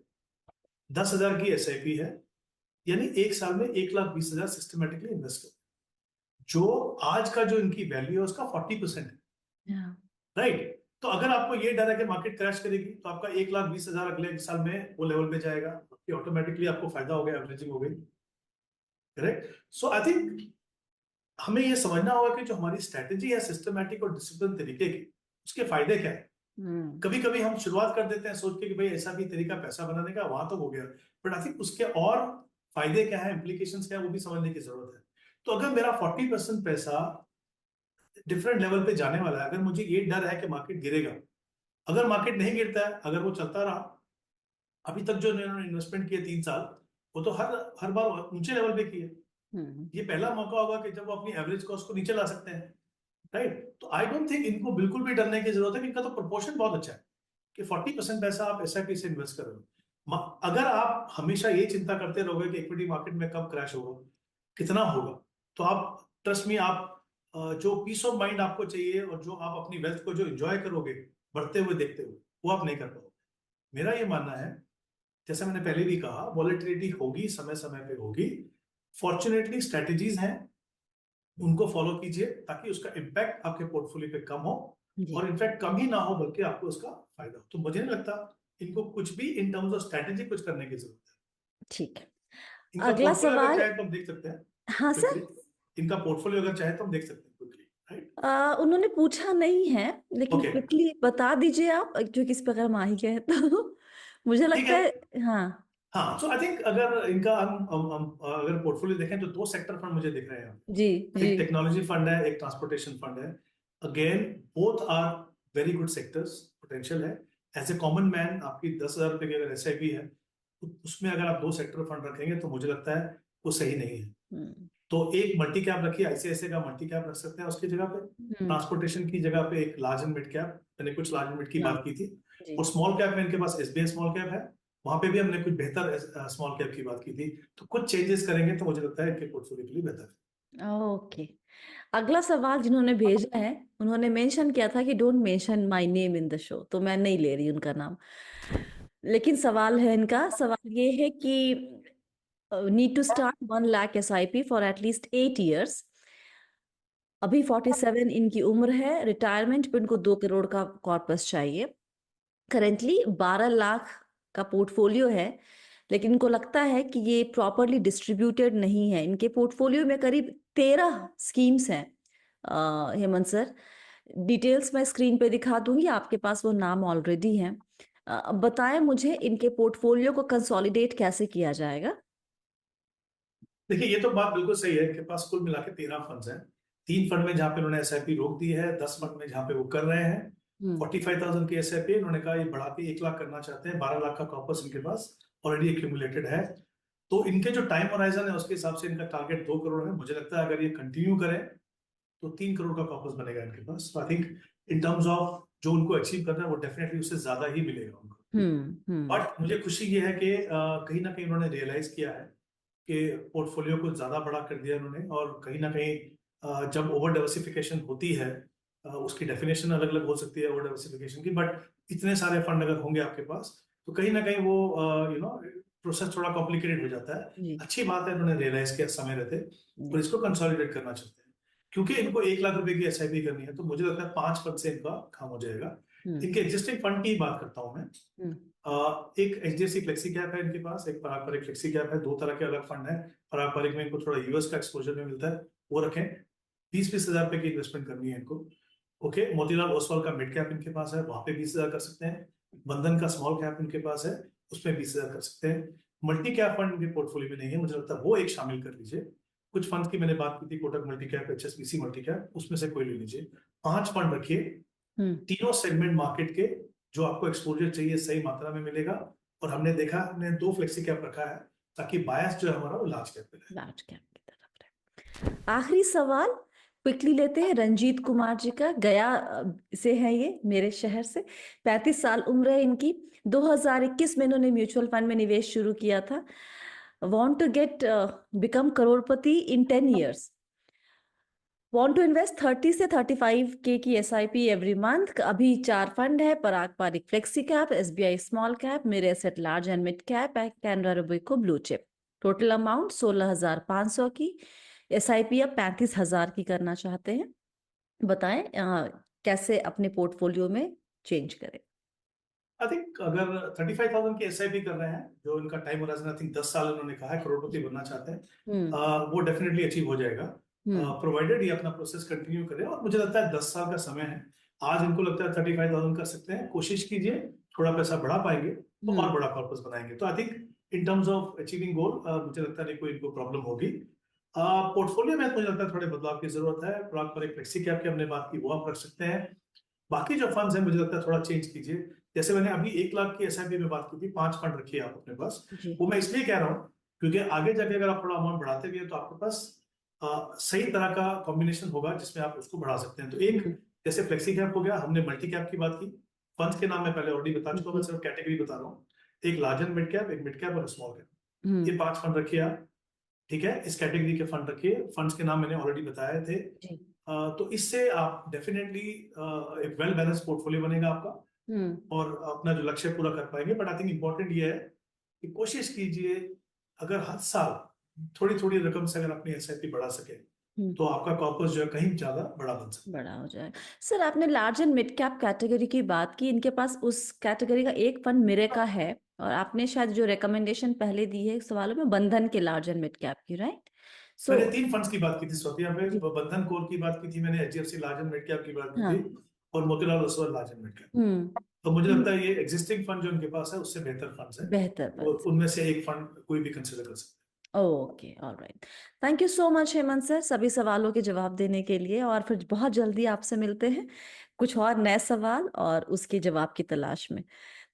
10,000 की एसआईपी है, यानी एक साल में 1,20,000 सिस्टमेटिकली इन्वेस्ट कर, जो आज का जो इनकी वैल्यू है उसका 40% है, राइट। तो अगर आपको ये डर है कि मार्केट क्रैश करेगी तो आपका 1,20,000 अगले साल में वो लेवल पे जाएगा, ऑटोमेटिकली आपको फायदा हो गया, एवरेजिंग हो गई, करेक्ट। सो आई थिंक हमें ये समझना होगा कि जो हमारी स्ट्रेटेजी है सिस्टमैटिक और डिसिप्लिन तरीके की, उसके फायदे क्या है। कभी कभी हम शुरुआत कर देते हैं सोच के कि भाई ऐसा भी तरीका पैसा बनाने का, वहां तो हो गया, बट आई थिंक उसके और फायदे क्या है, इंप्लीकेशंस क्या है, वो भी समझने की जरूरत है। तो अगर मेरा 40% पैसा डिफरेंट लेवल पे जाने वाला है, अगर मुझे ये डर है कि मार्केट गिरेगा, अगर मार्केट नहीं गिरता है, अगर वो चलता रहा, अभी तक जो इन्होंने इन्वेस्टमेंट किए 3 साल, वो तो हर हर बार ऊंचे लेवल पे किए। ये पहला मौका होगा कि जब वो अपनी एवरेज कॉस्ट को नीचे ला सकते हैं, राइट। तो आई डोंट थिंक इनको बिल्कुल भी डरने की जरूरत है, कि इनका तो प्रोपोर्शन बहुत अच्छा है कि 40% पैसा आप एसआईपी से इन्वेस्ट कर रहे हो। अगर आप हमेशा ये चिंता करते रहोगे कि इक्विटी मार्केट में कब क्रैश होगा, कितना होगा, तो आप ट्रस्ट में आप जो पीस ऑफ माइंड आपको चाहिए और जो आप अपनी वेल्थ को जो एंजॉय करोगे बढ़ते हुए देखते हुए, वो आप नहीं कर पाओगे। मेरा ये मानना है, जैसे मैंने पहले भी कहा, वॉलेटिलिटी होगी, समय समय पे होगी। फॉर्चुनेटली स्ट्रेटेजीज हैं, उनको फॉलो कीजिए ताकि उसका इम्पैक्ट आपके पोर्टफोलियो पे कम हो, और इनफैक्ट कम ही ना हो बल्कि आपको उसका फायदा हो। तो मुझे नहीं लगता इनको कुछ भी इन टर्म्स ऑफ स्ट्रेटेजी कुछ करने की जरूरत है। ठीक है, इनका अगला पोर्टफोलियो अगर सवाल। चाहे तो हम देख सकते हैं हाँ सर। क्विकली। इनका पोर्टफोलियो अगर चाहे तो हम देख सकते हैं क्विकली, राइट? उन्होंने पूछा नहीं है, लेकिन ओके, क्विकली बता दीजिए आप, जो किस प्रकार हम आ ही गए तो मुझे ठीक लगता है। है। हाँ हाँ, सो आई थिंक अगर इनका हम अगर पोर्टफोलियो देखें तो दो सेक्टर फंड मुझे दिख रहे हैं यहाँ जी पे। जी। एक टेक्नोलॉजी फंड है, एक ट्रांसपोर्टेशन फंड है। Again both are very good sectors, potential है। एज ए कॉमन मैन आपकी 10,000 रुपए की अगर एसआईपी है, तो उसमें अगर आप दो सेक्टर फंड रखेंगे तो मुझे लगता है वो सही नहीं है। तो एक मल्टी कैप रखिए, आईसीआईसीआई का मल्टी कैप रख सकते हैं उसकी जगह पे। ट्रांसपोर्टेशन की जगह पे एक लार्ज एंड मिड कैप, मैंने कुछ लार्ज एंड मिड की बात की थी। जी। और स्मॉल कैप में इनके पास एसबीआई स्मॉल कैप है, वहां पे भी हमने कुछ बेहतर स्मॉल कैप की बात की थी। तो कुछ चेंजेस करेंगे तो मुझे लगता है इनके पोर्टफोलियो के लिए बेहतर है। ओके, अगला सवाल जिन्होंने भेजा है, उन्होंने मेंशन किया था कि don't mention my name in the show, तो मैं नहीं ले रही उनका नाम। लेकिन सवाल है, इनका सवाल ये है कि need to start 1 lakh SIP for at least 8 years। अभी 47 इनकी उम्र है, रिटायरमेंट पे इनको 2 करोड़ का कॉर्पस चाहिए। करेंटली 12 लाख का पोर्टफोलियो है, लेकिन इनको लगता है कि ये प्रॉपरली डिस्ट्रीब्यूटेड नहीं है। इनके पोर्टफोलियो में करीब 13 स्कीम्स हैं। हेमंत सर, डिटेल्स मैं स्क्रीन पे दिखा दूंगी, आपके पास वो नाम ऑलरेडी हैं। बताएं मुझे इनके पोर्टफोलियो को कंसोलिडेट कैसे किया जाएगा। देखिए, ये तो बात बिल्कुल सही है, इनके पास कुल मिला के 13 फंड्स हैं। 3 फंड में जहां पे उन्होंने एसआईपी रोक दी है, 10 फंड में जहां पे वो कर रहे हैं। 45,000 की एसआईपी उन्होंने कहा ये बढ़ा के 1 लाख करना चाहते हैं। 12 लाख का कॉर्पस इनके पास ऑलरेडी एक्यूमुलेटेड है। तो इनके जो टाइम होराइजन है उसके हिसाब से इनका टारगेट 2 करोड़ है। मुझे लगता है अगर ये कंटिन्यू करें तो 3 करोड़ का कॉर्पस बनेगा इनके पास। तो I think in terms of जो उनको अचीव करना है वो डेफिनेटली उससे ज्यादा ही मिलेगा उनको। बट मुझे खुशी ये है कि कहीं ना कहीं उन्होंने रियलाइज किया है कि पोर्टफोलियो को ज्यादा बड़ा कर दिया उन्होंने। और कहीं ना कहीं जब ओवर डाइवर्सिफिकेशन होती है, उसकी डेफिनेशन अलग अलग हो सकती है ओवर डाइवर्सिफिकेशन की, बट इतने सारे फंड अगर होंगे आपके पास तो कहीं ना कहीं वो प्रोसेस थोड़ा कॉम्प्लिकेटेड हो जाता है। जी अच्छी बात है उन्होंने रियलाइज किया समय रहते और इसको कंसोलिडेट करना चाहते हैं। क्योंकि इनको 1 लाख रुपए की एसआईपी करनी है तो मुझे लगता है 5 फंड से इनका काम हो जाएगा। इनके एग्जिस्टिंग फंड की बात करता हूं मैं। एक एचडीएफसी फ्लेक्सी कैप है इनके पास, एक पारंपरिक फ्लेक्सी कैप है। 2 तरह के अलग फंड है। पारंपरिक में इनको थोड़ा यूएस का एक्सपोजर में मिलता है, वो रखें। 20-20 हजार रुपए की इन्वेस्टमेंट करनी है इनको। ओके, मोतीलाल ओसवाल का मिड कैप इनके पास है, वहां पे 20,000 कर सकते हैं। बंधन का स्मॉल कैप इनके पास है, उसमें 20,000 कर सकते हैं। मल्टी कैप फंड इनके पोर्टफोलियो में नहीं है, मुझे लगता है वो एक शामिल कर लीजिए। कुछ फंड की मैंने बात की थी, Kotak multi cap, HSBC multi cap, उसमें से कोई ले लीजिए। 5 फंड रखिए, तीनों सेगमेंट मार्केट के, जो आपको एक्सपोजर चाहिए सही मात्रा में मिलेगा। और हमने देखा, हमने 2 फ्लेक्सी कैप रखा है ताकि बायस जो है हमारा वो लार्ज कैप पे रहे। लार्ज कैप की तरफ रहे। आखिरी सवाल क्विकली लेते हैं, रंजीत कुमार जी का, गया से है ये, मेरे शहर से। 35 साल उम्र है इनकी। 2021 में इन्होंने म्यूचुअल फंड में निवेश शुरू किया था। वांट टू गेट बिकम करोड़पति in 10 years। Want to invest 30 से 35K की SIP एवरी मंथ। अभी 4 फंड है, Parag Parikh flexi cap, SBI small cap, Mirae Asset large and mid cap, Canara Robeco blue chip. Total amount 16,500 की। SIP अब 35,000 की करना चाहते हैं। बताएं कैसे अपने पोर्टफोलियो में चेंज करें। आई थिंक अगर 35,000 की एसआईपी कर रहे हैं, जो इनका टाइम होराइजन आई थिंक 10 साल उन्होंने कहा है, करोड़पति बनना चाहते हैं, वो डेफिनेटली अचीव हो जाएगा, प्रोवाइडेड ये अपना प्रोसेस कंटिन्यू करें। और मुझे लगता है 10 साल का समय है। आज इनको लगता है 35,000 कर सकते हैं, कोशिश कीजिए, थोड़ा पैसा बढ़ा पाएंगे तो और बड़ा पर्पस बनाएंगे। तो I think in terms of achieving goal मुझे लगता नहीं कोई इनको प्रॉब्लम होगी। पोर्टफोलियो में मुझे लगता है थोड़े बदलाव की जरूरत है। पारंपरिक फ्लेक्सी कैप की हमने बात की, वो आप रख सकते हैं। बाकी जो फंड्स हैं मुझे लगता है थोड़ा चेंज कीजिए। जैसे मैंने अभी 1 लाख की एसआईपी में बात की थी, 5 फंड रखिए आप अपने पास। वो मैं इसलिए कह रहा हूँ क्योंकि आगे जाके अगर आप थोड़ा अमाउंट बढ़ाते गए तो आपके पास सही तरह का कॉम्बिनेशन होगा जिसमें आप उसको बढ़ा सकते हैं। तो एक जैसे फ्लेक्सी कैप हो गया, हमने मल्टी कैप की बात की। फंड्स के नाम मैं पहले ऑलरेडी बता चुका, मैं सिर्फ कैटेगरी बता रहा हूँ। एक लार्ज एंड मिड कैप, एक मिड कैप और स्मॉल कैप। ये हम्म 5 फंड रखिए आप, ठीक है। इस कैटेगरी के फंड रखिए, फंड्स के नाम मैंने ऑलरेडी बताए थे। जी तो इससे आप डेफिनेटली एक वेल बैलेंस पोर्टफोलियो बनेगा आपका, हम्म और अपना जो लक्ष्य पूरा कर पाएंगे। बट आई थिंक इंपॉर्टेंट ये है कि कोशिश कीजिए, अगर हर साल थोड़ी थोड़ी रकम से अगर अपनी एसआईपी बढ़ा सके, हम्म तो आपका कॉर्पस जो है कहीं ज्यादा बड़ा बन सकता बड़ा हो जाए। सर आपने large and mid cap category की बात की, इनके पास उस कैटेगरी का एक फंड मेरे का है, और आपने शायद जो रिकमेंडेशन पहले दी है सवालों में बंधन के लार्ज एंड मिड कैप की, राइट? है। सो मैंने 3 फंड्स की बात की थी स्वाति, यहाँ पे जी बंधन कोर की बात की थी मैंने, HDFC large and mid cap की बात की हाँ थी, और Motilal Oswal large and mid cap. तो मुझे हम्म लगता है ये एग्जिस्टिंग फंड जो उनके पास है उससे बेहतर फंड्स है, बेहतर और बन उनमें से एक फंड कोई भी कंसिडर कर सकते okay alright. Thank you so much Hemant sir सभी सवालों के जवाब देने के लिए, और फिर बहुत जल्दी आपसे मिलते हैं कुछ और नए सवाल और उसके जवाब की तलाश में।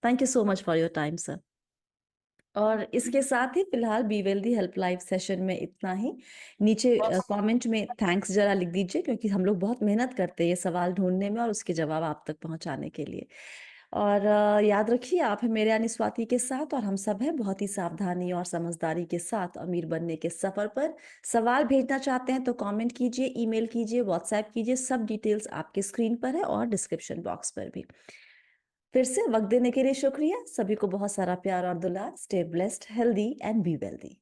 Thank you so much for your time sir. और इसके साथ ही फिलहाल be wealthy help live session में इतना ही। नीचे कमेंट में थैंक्स जरा लिख दीजिए, क्योंकि हम लोग बहुत मेहनत करते हैं ये सवाल ढूंढने में और उसके जवाब आप तक पहुंचाने के लिए। और याद रखिए आप हैं मेरे यानी स्वाति के साथ, और हम सब हैं बहुत ही सावधानी और समझदारी के साथ अमीर बनने के सफर पर। सवाल भेजना चाहते हैं तो कमेंट कीजिए, ईमेल कीजिए, व्हाट्सएप कीजिए, सब डिटेल्स आपके स्क्रीन पर है और डिस्क्रिप्शन बॉक्स पर भी। फिर से वक्त देने के लिए शुक्रिया। सभी को बहुत सारा प्यार और दुलार। Stay blessed, healthy and be wealthy.